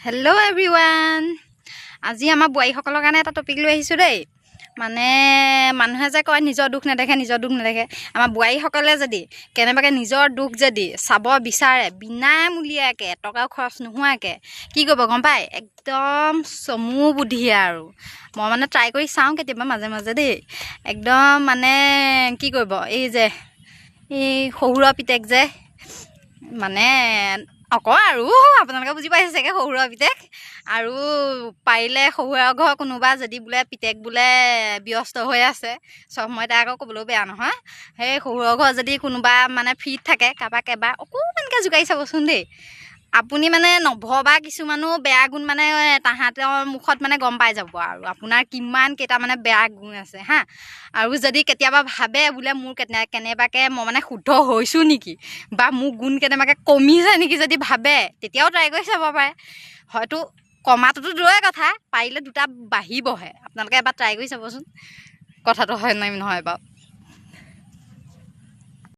Hello' everyone. আজি আমাৰ বোৱাৰীসকলৰ কাৰণে এটা টপিক লৈ আহিছোঁ দেই। মানে মানুহে যে কয় নিজৰ দুখ নেদেখে আমাৰ বোৱাৰীসকলে যদি কেনেবাকৈ নিজৰ দুখ যদি চাব বিচাৰে বিনামূলীয়াকৈ এটকাও খৰচ নোহোৱাকৈ কি কৰিব গম পায়? একদম চমু বুদ্ধি আৰু মই মানে ট্ৰাই কৰি চাওঁ কেতিয়াবা মাজে মাজে দেই। একদম মানে কি কৰিব, এই শহুৰৰ পিতেক যে মানে নকওঁ আৰু আপোনালোকে বুজি পাইছে চাগে, শহুৰৰ পিতেক। আৰু পাৰিলে শহুৰৰ ঘৰ কোনোবা যদি বোলে পিতেক বোলে ব্যস্ত হৈ আছে, চব সময়তে আকৌ ক'বলৈও বেয়া নহয়, সেই শহুৰৰ ঘৰ যদি কোনোবা মানে ফ্ৰীত থাকে কাৰোবাক এবাৰ অকণমানকৈ জোকাৰি চাবচোন দেই। আপুনি মানে নভবা কিছুমানো বেয়া গুণ মানে তাহাঁতৰ মুখত মানে গম পাই যাব আৰু আপোনাৰ কিমান কেইটা মানে বেয়া গুণ আছে হা। আৰু যদি কেতিয়াবা ভাবে বোলে মোৰ কেনেবাকৈ মই মানে শুদ্ধ হৈছোঁ নেকি বা মোৰ গুণ কেনেবাকৈ কমিছে নেকি যদি ভাবে, তেতিয়াও ট্ৰাই কৰি চাব পাৰে। হয়তো কমাটোতো দূৰৰে কথা, পাৰিলে দুটা বাঢ়িবহে। আপোনালোকে এবাৰ ট্ৰাই কৰি চাবচোন, কথাটো হয় নে নহয় বাৰু।